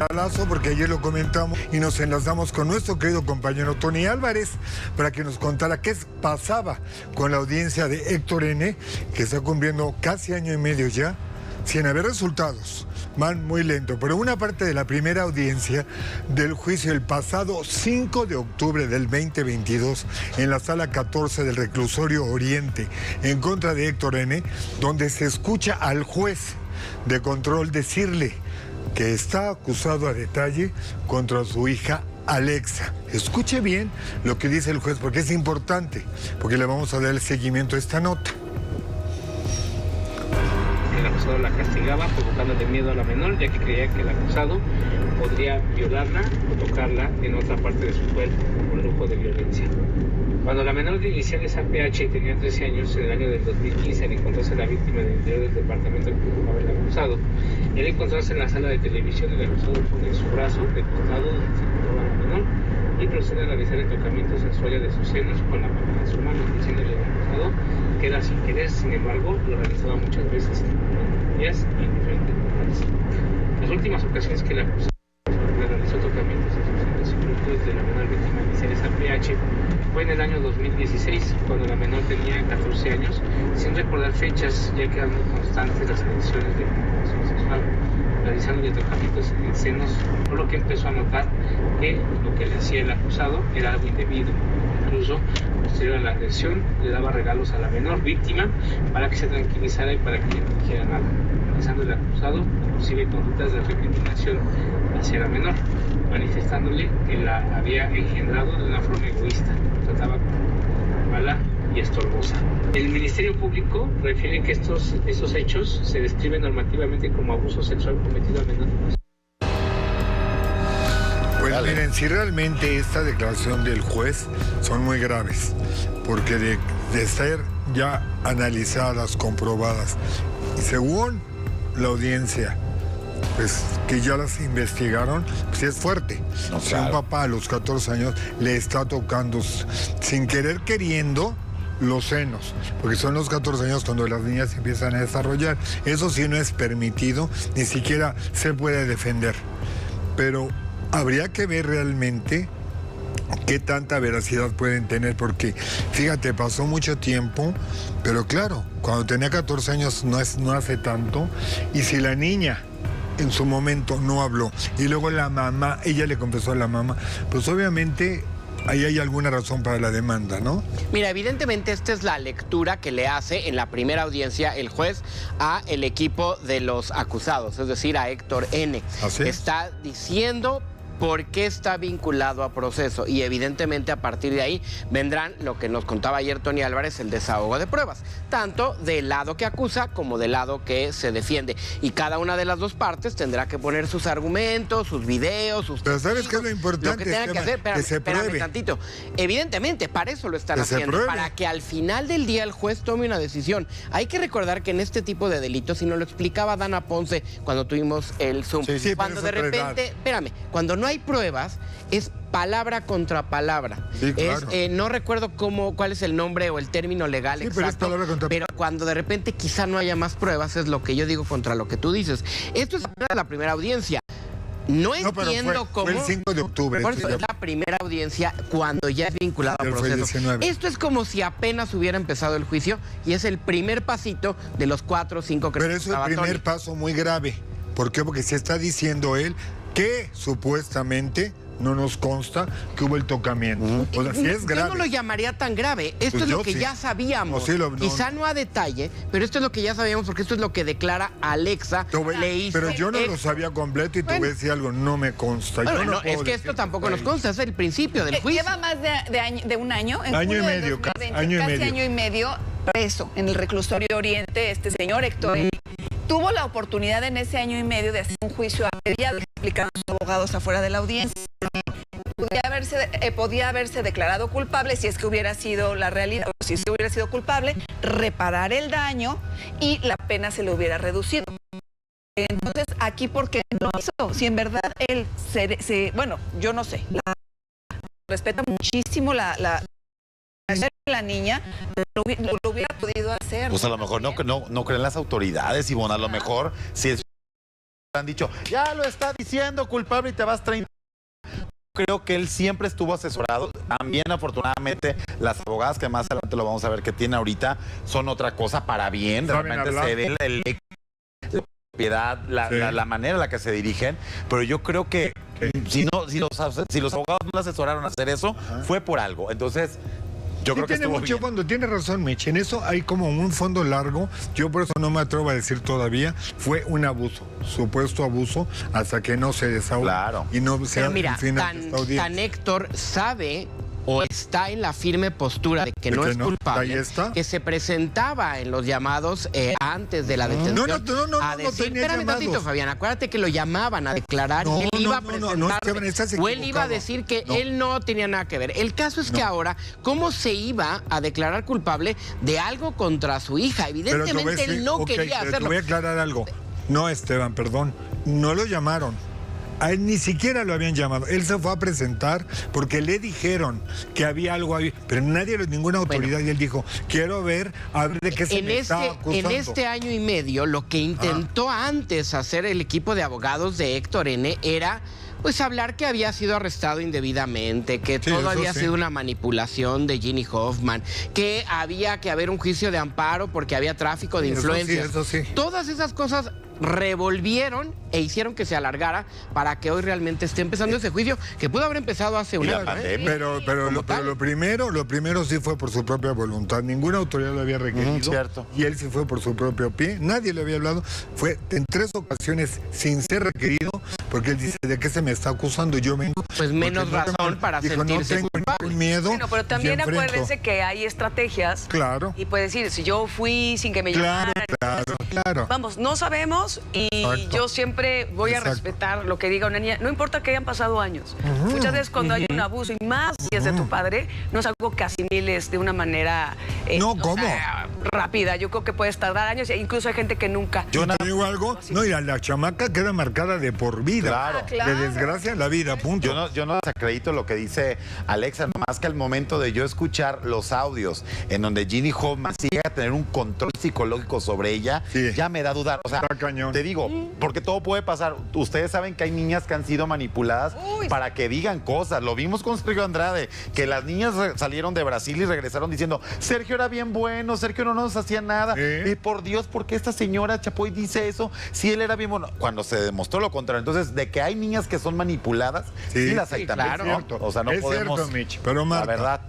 escandalazo, porque ayer lo comentamos y nos enlazamos con nuestro querido compañero Tony Álvarez para que nos contara qué pasaba con la audiencia de Héctor N., que está cumpliendo casi año y medio ya, sin haber resultados. Van muy lento, pero una parte de la primera audiencia del juicio el pasado 5 de octubre del 2022 en la sala 14 del reclusorio Oriente en contra de Héctor N., donde se escucha al juez de control decirle que está acusado a detalle contra su hija Alexa. Escuche bien lo que dice el juez, porque es importante, porque le vamos a dar el seguimiento a esta nota. El acusado la castigaba provocándole miedo a la menor, ya que creía que el acusado podría violarla o tocarla en otra parte de su cuerpo por grupo de violencia. Cuando la menor de iniciales APH tenía 13 años, en el año del 2015, al encontrarse la víctima en el interior del departamento que ocupaba el acusado, al encontrarse en la sala de televisión, el acusado pone su brazo de costado donde se encontraba la menor y procede a realizar el tocamiento sexual de sus senos con la palma de su mano, diciéndole al acusado que era sin querer. Sin embargo, lo realizaba muchas veces en días y en diferentes lugares. Las últimas ocasiones que el acusado le realizó tocamientos sexuales y productos de la menor víctima de iniciales APH fue en el año 2016, cuando la menor tenía 14 años, sin recordar fechas, ya que eran muy constantes las agresiones de vinculación sexual, realizándole tocamientos en senos, por lo que empezó a notar que lo que le hacía el acusado era algo indebido. Incluso, posterior a la agresión, le daba regalos a la menor víctima para que se tranquilizara y para que no dijera nada, realizando el acusado inclusive conductas de recriminación hacia la menor, manifestándole que la había engendrado de una forma egoísta, trataba como mala y estorbosa. El Ministerio Público refiere que estos hechos se describen normativamente como abuso sexual cometido a menor. Pues miren, si realmente esta declaración del juez son muy graves, porque de ser ya analizadas, comprobadas, y según la audiencia, pues que ya las investigaron, pues es fuerte. No, si un papá a los 14 años le está tocando sin querer queriendo los senos, porque son los 14 años cuando las niñas empiezan a desarrollar. Eso sí no es permitido, ni siquiera se puede defender. Pero habría que ver realmente qué tanta veracidad pueden tener, porque fíjate, pasó mucho tiempo, pero claro, cuando tenía 14 años no hace tanto, y si la niña en su momento no habló, y luego la mamá, ella le confesó a la mamá, pues obviamente ahí hay alguna razón para la demanda, ¿no? Mira, evidentemente esta es la lectura que le hace en la primera audiencia el juez a el equipo de los acusados, es decir, a Héctor N. ¿Así? Está diciendo por qué está vinculado a proceso, y evidentemente a partir de ahí vendrán lo que nos contaba ayer Tony Álvarez, el desahogo de pruebas, tanto del lado que acusa como del lado que se defiende, y cada una de las dos partes tendrá que poner sus argumentos, sus videos, sus Pero ¿sabes qué es lo importante? lo que tengan que hacer? Espérame tantito. Evidentemente, para eso lo están haciendo, para que al final del día el juez tome una decisión. Hay que recordar que en este tipo de delitos, y nos lo explicaba Dana Ponce cuando tuvimos el Zoom, sí, cuando de repente, cuando no hay pruebas, es palabra contra palabra. Sí, claro. No recuerdo cuál es el nombre o el término legal sí, exacto, pero cuando de repente quizá no haya más pruebas, es lo que yo digo contra lo que tú dices. Esto es la primera audiencia. No entiendo cómo. Fue el 5 de octubre. Por eso es la primera audiencia cuando ya es vinculado a proceso. Esto es como si apenas hubiera empezado el juicio, y es el primer pasito de los 4 o 5 que Pero es el primer paso muy grave. ¿Por qué? Porque se está diciendo él que supuestamente no nos consta que hubo el tocamiento. O sea, sí es grave. Yo no lo llamaría tan grave. Esto Pues es lo que ya sabíamos. Quizá no a detalle, pero esto es lo que ya sabíamos, porque esto es lo que declara Alexa. Le hizo pero yo no lo sabía completo, y te voy a decir algo, no me consta. Bueno, yo no es que esto tampoco nos consta, es el principio del juicio. Lleva más de un año. En año y julio medio, 2020, año y casi medio. año y medio preso en el reclusorio Oriente, este señor Héctor. Tuvo la oportunidad en ese año y medio de hacer un juicio abreviado, explicaron los abogados afuera de la audiencia. Podía haberse declarado culpable si es que hubiera sido la realidad, o si hubiera sido culpable, reparar el daño y la pena se le hubiera reducido. Entonces, aquí, ¿por qué no lo hizo? Si en verdad él bueno, yo no sé, respeta muchísimo la niña, lo hubiera podido hacer. Pues a lo mejor no creen las autoridades, Ivonne, a lo mejor si es han dicho, ya lo está diciendo culpable y te vas 30. Creo que él siempre estuvo asesorado. También, afortunadamente, las abogadas, que más adelante lo vamos a ver que tiene ahorita, son otra cosa para bien. Realmente se ve la propiedad, la manera en la que se dirigen. Pero yo creo que si los abogados no le asesoraron a hacer eso, fue por algo. Entonces, yo creo que tiene estuvo mucho bien. fondo, tiene razón, Mitch. En eso hay como un fondo largo. Yo por eso no me atrevo a decir todavía. Fue un abuso, supuesto abuso, hasta que no se desahogue. Claro. Y no sea Pero mira, el final de esta audiencia. tan Héctor sabe o está en la firme postura de que no es culpable, ahí está. que se presentaba en los llamados antes de la detención. No, a decir, tenía espérame llamados. tantito, Fabián, acuérdate que lo llamaban a declarar y él iba a presentarse, estás o él iba a equivocado. decir que él no tenía nada que ver. El caso es que ahora, ¿cómo se iba a declarar culpable de algo contra su hija? Evidentemente él no quería pero hacerlo. Te voy a aclarar algo. No, Esteban, perdón. No lo llamaron. A él ni siquiera lo habían llamado. Él se fue a presentar porque le dijeron que había algo ahí, pero nadie, ninguna autoridad, y él dijo, quiero ver, a ver de qué se me está acusando. En este año y medio, lo que intentó antes hacer el equipo de abogados de Héctor N. era pues hablar que había sido arrestado indebidamente, que todo había sido una manipulación de Ginny Hoffman, que había que haber un juicio de amparo porque había tráfico de influencias. Eso sí. Todas esas cosas revolvieron e hicieron que se alargara para que hoy realmente esté empezando ese juicio que pudo haber empezado hace un año. Pero lo primero sí fue por su propia voluntad. Ninguna autoridad lo había requerido. Cierto. Y él sí fue por su propio pie. Nadie le había hablado. Fue en 3 ocasiones sin ser requerido, porque él dice, ¿de qué se me está acusando? Yo vengo. Pues menos razón para sentirse no tengo culpable. ningún miedo. Bueno, pero también y enfrento. acuérdense que hay estrategias. Claro. Y puede decir, si yo fui sin que me llamaran. Claro. Vamos, no sabemos y Exacto. yo siempre voy a Exacto. respetar lo que diga una niña, no importa que hayan pasado años. Muchas veces cuando hay un abuso, y más si es de tu padre, no es algo que asimiles de una manera ¿cómo? rápida. Yo creo que puedes tardar años e incluso hay gente que nunca. Yo te digo algo, no, y la chamaca queda marcada de por vida. Claro. Claro. De desgracia en la vida, punto. Yo no desacredito lo que dice Alexa, más que al momento de yo escuchar los audios en donde Ginny Hoffman sigue a tener un control psicológico sobre ella, ya me da dudar. O sea, Está cañón. te digo, porque todo puede pasar. Ustedes saben que hay niñas que han sido manipuladas para que digan cosas. Lo vimos con Sergio Andrade, que las niñas salieron de Brasil y regresaron diciendo, Sergio era bien bueno, Sergio no nos hacía nada. Y por Dios, ¿por qué esta señora Chapoy dice eso? Si él era bien bueno. Cuando se demostró lo contrario. Entonces, de que hay niñas que son manipuladas, sí las hay también. claro. ¿no? O sea, no es podemos... cierto, Mitch, pero La Marta, verdad.